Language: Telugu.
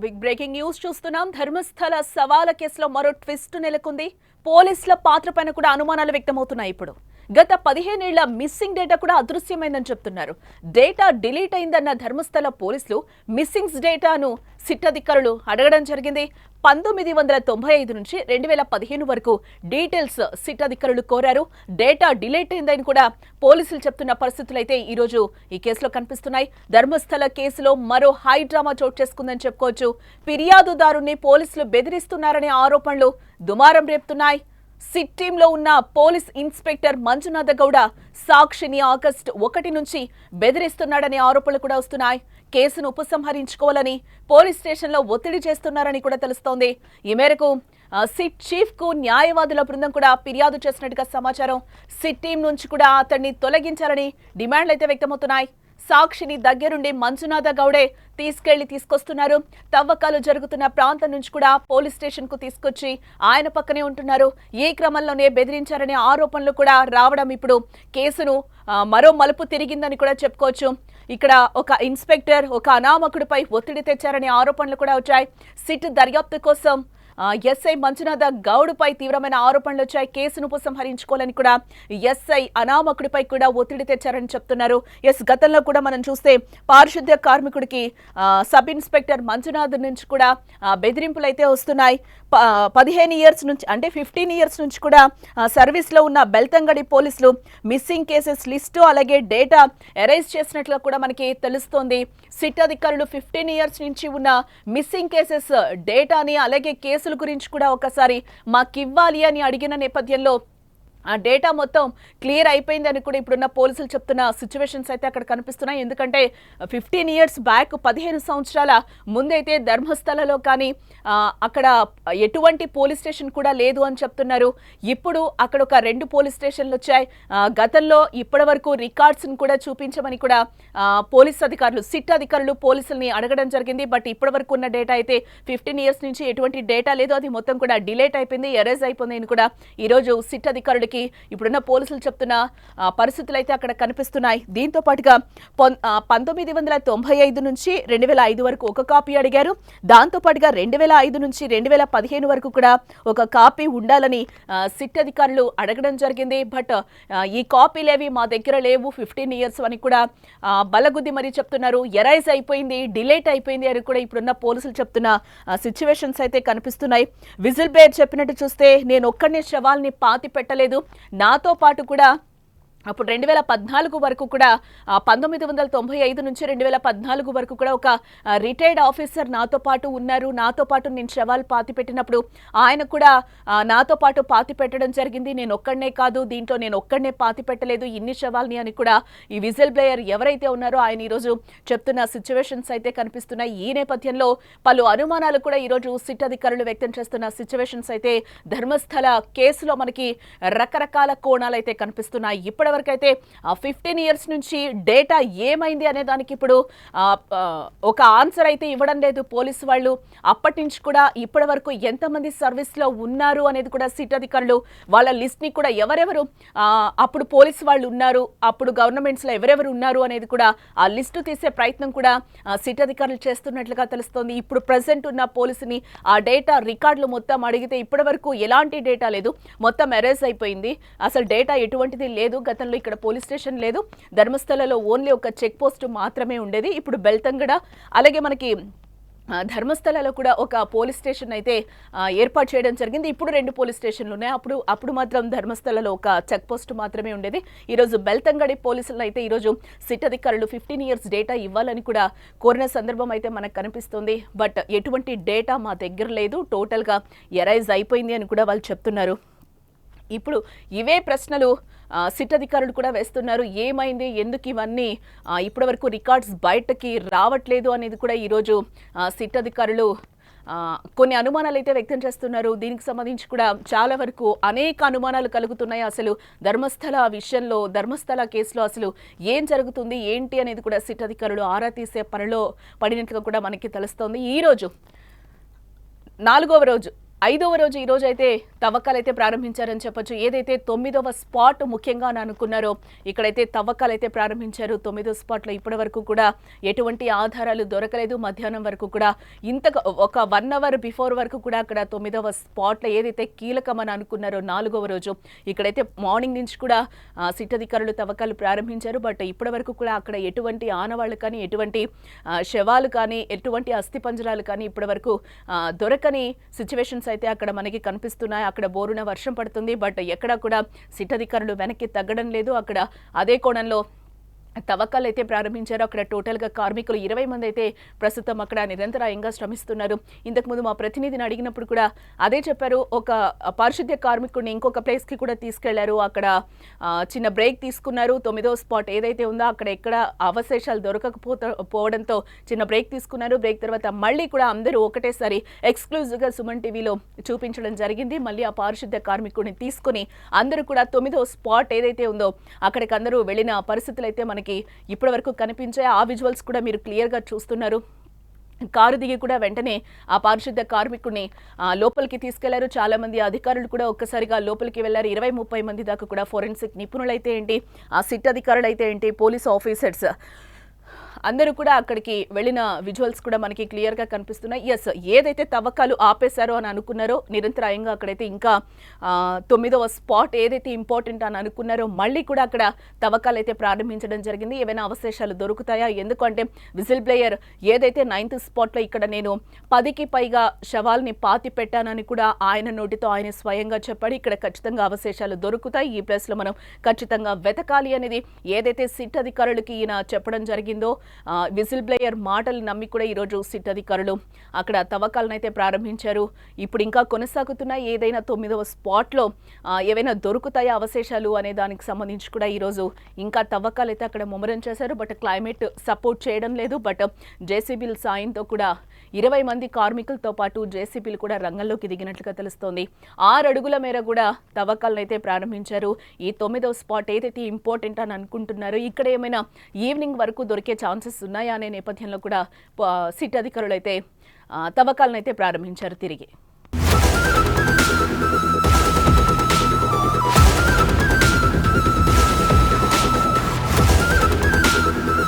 బిగ్ బ్రేకింగ్ న్యూస్ చూస్తున్నాం. ధర్మస్థల సవాల కేసులో మరో ట్విస్ట్ నెలకొంది. పోలీసుల పాత్ర పైన కూడా అనుమానాలు వ్యక్తమవుతున్నాయి. ఇప్పుడు గత 15 ఏళ్ల మిస్సింగ్ డేటా కూడా అదృశ్యమైందని చెప్తున్నారు. డేటా డిలీట్ అయిందన్న ధర్మస్థల పోలీసులు మిస్సింగ్స్ డేటాను సిట్ అధికారులు అడగడం జరిగింది. 1995 నుంచి 2015 వరకు డీటెయిల్స్ సిట్ అధికారులు కోరారు. డేటా డిలీట్ అయిందని కూడా పోలీసులు చెప్తున్న పరిస్థితులు అయితే ఈ రోజు ఈ కేసులో కనిపిస్తున్నాయి. ధర్మస్థల కేసులో మరో హై డ్రామా చోటు చేసుకుందని చెప్పుకోవచ్చు. ఫిర్యాదుదారుని పోలీసులు బెదిరిస్తున్నారనే ఆరోపణలు దుమారం రేపుతున్నాయి. సిట్ టీంలో ఉన్న పోలీస్ ఇన్స్పెక్టర్ మంజునాథ గౌడ సాక్షిని ఆగస్టు 1 నుంచి బెదిరిస్తున్నాడనే ఆరోపణలు కూడా వస్తున్నాయి. కేసును ఉపసంహరించుకోవాలని పోలీస్ స్టేషన్లో ఒత్తిడి చేస్తున్నారని కూడా తెలుస్తోంది. ఈ మేరకు సిట్ చీఫ్ కు న్యాయవాదుల బృందం కూడా ఫిర్యాదు చేసినట్టుగా సమాచారం. సిట్ టీం నుంచి కూడా అతన్ని తొలగించాలని డిమాండ్లు అయితే వ్యక్తమవుతున్నాయి. సాక్షిని దగ్గరుండి మంజునాథ గౌడే తీసుకొస్తున్నారు. తవ్వకాలు జరుగుతున్న ప్రాంతం నుంచి కూడా పోలీస్ స్టేషన్ కు తీసుకొచ్చి ఆయన పక్కనే ఉంటున్నారు. ఈ క్రమంలోనే బెదిరించారనే ఆరోపణలు కూడా రావడం ఇప్పుడు కేసును మరో మలుపు తిరిగిందని కూడా చెప్పుకోవచ్చు. ఇక్కడ ఒక ఇన్స్పెక్టర్ ఒక అనామకుడిపై ఒత్తిడి తెచ్చారనే ఆరోపణలు కూడా వచ్చాయి. సిట్ దర్యాప్తు కోసం ఎస్ఐ మంజునాథ గౌడ్పై తీవ్రమైన ఆరోపణలు వచ్చాయి. కేసును ఉపసంహరించుకోవాలని కూడా ఎస్ఐ అనామకుడిపై కూడా ఒత్తిడి తెచ్చారని చెప్తున్నారు. గతంలో కూడా మనం చూస్తే పారిశుద్ధ్య కార్మికుడికి సబ్ ఇన్స్పెక్టర్ మంజునాథ్ నుంచి కూడా బెదిరింపులు అయితే వస్తున్నాయి. 15 ఇయర్స్ నుంచి అంటే 15 ఇయర్స్ నుంచి కూడా సర్వీస్లో ఉన్న బెల్తంగడి పోలీసులు మిస్సింగ్ కేసెస్ లిస్టు అలాగే డేటా ఎరైజ్ చేసినట్లు కూడా మనకి తెలుస్తోంది. సిట్ అధికారులు 15 ఇయర్స్ నుంచి ఉన్న మిస్సింగ్ కేసెస్ డేటాని అలాగే కేసుల గురించి కూడా ఒకసారి మాకివ్వాలి అని అడిగిన నేపథ్యంలో ఆ డేటా మొత్తం క్లియర్ అయిపోయిందని కూడా ఇప్పుడున్న పోలీసులు చెప్తున్న సిచ్యువేషన్స్ అయితే అక్కడ కనిపిస్తున్నాయి. ఎందుకంటే 15 ఇయర్స్ బ్యాక్ 15 సంవత్సరాల ముందైతే ధర్మస్థలలో కానీ అక్కడ ఎటువంటి పోలీస్ స్టేషన్ కూడా లేదు అని చెప్తున్నారు. ఇప్పుడు అక్కడ ఒక 2 పోలీస్ స్టేషన్లు వచ్చాయి. గతంలో ఇప్పటి వరకు రికార్డ్స్ని కూడా చూపించమని కూడా పోలీస్ అధికారులు సిట్ అధికారులు పోలీసుల్ని అడగడం జరిగింది. బట్ ఇప్పటి వరకు ఉన్న డేటా అయితే 15 ఇయర్స్ నుంచి ఎటువంటి డేటా లేదు. అది మొత్తం కూడా డిలీట్ అయిపోయింది, ఎరేజ్ అయిపోయింది అని కూడా ఈరోజు సిట్ అధికారులకి ఇప్పుడున్న పోలీసులు చెప్తున్న పరిస్థితులు అయితే అక్కడ కనిపిస్తున్నాయి. దీంతో పాటుగా 1995 నుంచి 2005 వరకు ఒక కాపీ అడిగారు. దాంతో పాటుగా 2005 నుంచి 2015 వరకు కూడా ఒక కాపీ ఉండాలని సిట్ అధికారులు అడగడం జరిగింది. బట్ ఈ కాపీలేవి మా దగ్గర లేవు 15 ఇయర్స్ అని కూడా బలగుద్ది మరీ చెప్తున్నారు. ఎరైజ్ అయిపోయింది, డిలీట్ అయిపోయింది అని కూడా ఇప్పుడున్న పోలీసులు చెప్తున్న సిచ్యువేషన్స్ అయితే కనిపిస్తున్నాయి. విజిల్ బేర్ చెప్పినట్టు చూస్తే నేను ఒక్కడినే శవాల్ని పాతి పెట్టలేదు, నాతో పాటు కూడా అప్పుడు 2014 వరకు కూడా 1995 నుంచి 2014 వరకు కూడా ఒక రిటైర్డ్ ఆఫీసర్ నాతో పాటు ఉన్నారు. నాతో పాటు నేను శవాలు పాతి పెట్టినప్పుడు ఆయన కూడా నాతో పాటు పాతి పెట్టడం జరిగింది. నేను ఒక్కడనే కాదు, దీంట్లో నేను ఒక్కడనే పాతి పెట్టలేదు ఇన్ని శవాల్ని అని కూడా ఈ విజిల్ బ్లేయర్ ఎవరైతే ఉన్నారో ఆయన ఈరోజు చెప్తున్న సిచ్యువేషన్స్ అయితే కనిపిస్తున్నాయి. ఈ నేపథ్యంలో పలు అనుమానాలు కూడా ఈరోజు సిట్ అధికారులు వ్యక్తం చేస్తున్న సిచ్యువేషన్స్ అయితే ధర్మస్థల కేసులో మనకి రకరకాల కోణాలు అయితే కనిపిస్తున్నాయి. ఇప్పటి వరకు అయితే 15 ఇయర్స్ నుంచి డేటా ఏమైంది అనే దానికి ఇప్పుడు ఒక ఆన్సర్ అయితే ఇవ్వడం లేదు పోలీసు వాళ్ళు. అప్పటి నుంచి కూడా ఇప్పటి వరకు ఎంతమంది సర్వీస్లో ఉన్నారు అనేది కూడా సిట్ అధికారులు వాళ్ళ లిస్ట్ని కూడా ఎవరెవరు అప్పుడు పోలీసు వాళ్ళు ఉన్నారు, అప్పుడు గవర్నమెంట్స్లో ఎవరెవరు ఉన్నారు అనేది కూడా ఆ లిస్టు తీసే ప్రయత్నం కూడా సిట్ అధికారులు చేస్తున్నట్లుగా తెలుస్తోంది. ఇప్పుడు ప్రజెంట్ ఉన్న పోలీసుని ఆ డేటా రికార్డులు మొత్తం అడిగితే ఇప్పటి వరకు ఎలాంటి డేటా లేదు, మొత్తం ఎరేజ్ అయిపోయింది. అసలు డేటా ఎటువంటిది లేదు. గతంలో ఇక్కడ పోలీస్ స్టేషన్ లేదు, ధర్మస్థలలో ఓన్లీ ఒక చెక్ పోస్ట్ మాత్రమే ఉండేది. ఇప్పుడు బెల్తంగడ అలాగే మనకి ధర్మస్థలలో కూడా ఒక పోలీస్ స్టేషన్ అయితే ఏర్పాటు చేయడం జరిగింది. ఇప్పుడు 2 పోలీస్ స్టేషన్లు ఉన్నాయి. అప్పుడు మాత్రం ధర్మస్థలలో ఒక చెక్ పోస్ట్ మాత్రమే ఉండేది. ఈరోజు బెల్తంగడి పోలీసులు అయితే ఈరోజు సిట్ అధికారులు 15 ఇయర్స్ డేటా ఇవ్వాలని కూడా కోరిన సందర్భం అయితే మనకు కనిపిస్తుంది. బట్ ఎటువంటి డేటా మా దగ్గర లేదు, టోటల్గా ఎరైజ్ అయిపోయింది అని కూడా వాళ్ళు చెప్తున్నారు. ఇప్పుడు ఇవే ప్రశ్నలు సిట్ అధికారులు కూడా వేస్తున్నారు. ఏమైంది, ఎందుకు ఇవన్నీ ఇప్పటి వరకు రికార్డ్స్ బయటకి రావట్లేదు అనేది కూడా ఈరోజు సిట్ అధికారులు కొన్ని అనుమానాలు అయితే వ్యక్తం చేస్తున్నారు. దీనికి సంబంధించి కూడా చాలా వరకు అనేక అనుమానాలు కలుగుతున్నాయి. అసలు ధర్మస్థల విషయంలో ధర్మస్థల కేసులో అసలు ఏం జరుగుతుంది ఏంటి అనేది కూడా సిట్ అధికారులు ఆరా తీసే పనిలో పడినట్లుగా కూడా మనకి తెలుస్తోంది. ఈరోజు 4వ రోజు 5వ రోజు ఈ రోజు అయితే తవ్వకాలైతే ప్రారంభించారని చెప్పొచ్చు. ఏదైతే 9వ స్పాట్ ముఖ్యంగా అని అనుకున్నారో ఇక్కడైతే తవ్వకాలైతే ప్రారంభించారు. 9వ స్పాట్లో ఇప్పటి వరకు కూడా ఎటువంటి ఆధారాలు దొరకలేదు. మధ్యాహ్నం వరకు కూడా ఒక 1 అవర్ బిఫోర్ వరకు కూడా అక్కడ 9వ స్పాట్లో ఏదైతే కీలకమని అనుకున్నారో 4వ రోజు ఇక్కడైతే మార్నింగ్ నుంచి కూడా సిట్ అధికారులు తవ్వకాలు ప్రారంభించారు. బట్ ఇప్పటి వరకు కూడా అక్కడ ఎటువంటి ఆనవాళ్లు కానీ ఎటువంటి శవాలు కానీ ఎటువంటి అస్థిపంజరాలు కానీ ఇప్పటి వరకు దొరకని సిచ్యువేషన్స్ అయితే అక్కడ మనకి కనిపిస్తున్నాయి. అక్కడ బోరున వర్షం పడుతుంది. బట్ ఎక్కడా కూడా సిట్ అధికారులు వెనక్కి తగ్గడం లేదు. అక్కడ అదే కోణంలో తవ్వకాలు అయితే ప్రారంభించారు. అక్కడ టోటల్గా కార్మికులు 20 మంది అయితే ప్రస్తుతం అక్కడ నిరంతరాయంగా శ్రమిస్తున్నారు. ఇంతకుముందు మా ప్రతినిధిని అడిగినప్పుడు కూడా అదే చెప్పారు. ఒక పారిశుద్ధ్య కార్మికుడిని ఇంకొక ప్లేస్కి కూడా తీసుకెళ్లారు. అక్కడ చిన్న బ్రేక్ తీసుకున్నారు. 9వ స్పాట్ ఏదైతే ఉందో అక్కడ ఎక్కడ అవశేషాలు దొరకకపోవడంతో చిన్న బ్రేక్ తీసుకున్నారు. బ్రేక్ తర్వాత మళ్ళీ కూడా అందరూ ఒకటేసారి ఎక్స్క్లూజివ్గా సుమన్ టీవీలో చూపించడం జరిగింది. మళ్ళీ ఆ పారిశుద్ధ్య కార్మికుడిని తీసుకుని అందరూ కూడా 9వ స్పాట్ ఏదైతే ఉందో అక్కడికి అందరూ వెళ్ళిన పరిస్థితులు అయితే మనకి ఇప్పటి వరకు కనిపించాయి. ఆ విజువల్స్ కూడా మీరు క్లియర్గా చూస్తున్నారు. కారు దిగి కూడా వెంటనే ఆ పారిశుద్ధ్య కార్మికుడిని లోపలికి తీసుకెళ్లారు. చాలా మంది అధికారులు కూడా ఒక్కసారిగా లోపలికి వెళ్లారు. 20-30 మంది దాకా కూడా ఫోరెన్సిక్ నిపుణులైతే ఏంటి, ఆ సిట్ అధికారులు అయితే ఏంటి, పోలీస్ ఆఫీసర్స్ అందరూ కూడా అక్కడికి వెళ్ళిన విజువల్స్ కూడా మనకి క్లియర్గా కనిపిస్తున్నాయి. ఎస్, ఏదైతే తవ్వకాలు ఆపేశారో అని అనుకున్నారో నిరంతరాయంగా అక్కడైతే ఇంకా 9వ స్పాట్ ఏదైతే ఇంపార్టెంట్ అని అనుకున్నారో మళ్ళీ కూడా అక్కడ తవ్వకాలు అయితే ప్రారంభించడం జరిగింది. ఏవైనా అవశేషాలు దొరుకుతాయా? ఎందుకంటే విజిల్ ప్లేయర్ ఏదైతే 9th స్పాట్లో ఇక్కడ నేను 10కి పైగా శవాల్ని పాతి పెట్టానని కూడా ఆయన నోటితో ఆయన స్వయంగా చెప్పాడు. ఇక్కడ ఖచ్చితంగా అవశేషాలు దొరుకుతాయి. ఈ ప్లేస్లో మనం ఖచ్చితంగా వెతకాలి అనేది ఏదైతే సిట్ అధికారులకి ఈయన చెప్పడం జరిగిందో విజిల్ ప్లేయర్ మాటలు నమ్మి కూడా ఈరోజు సిట్ అధికారులు అక్కడ తవ్వకాలను అయితే ప్రారంభించారు. ఇప్పుడు ఇంకా కొనసాగుతున్న ఏదైనా 9వ స్పాట్లో ఏవైనా దొరుకుతాయా అవశేషాలు అనే దానికి సంబంధించి కూడా ఈరోజు ఇంకా తవ్వకాలు అయితే అక్కడ ముమ్మరం చేశారు. బట్ క్లైమేట్ సపోర్ట్ చేయడం లేదు. బట్ జేసీబీల సాయంతో కూడా 20 మంది కార్మికులతో పాటు జేసీబీలు కూడా రంగంలోకి దిగినట్లుగా తెలుస్తోంది. 6 అడుగుల మేర కూడా తవ్వకాలను అయితే ప్రారంభించారు. ఈ 9వ స్పాట్ ఏదైతే ఇంపార్టెంట్ అని అనుకుంటున్నారో ఇక్కడ ఏమైనా ఈవినింగ్ వరకు దొరికే ఛాన్సెస్ ఉన్నాయా అనే నేపథ్యంలో కూడా సిట్ అధికారులు అయితే తవ్వకాలను అయితే ప్రారంభించారు తిరిగి.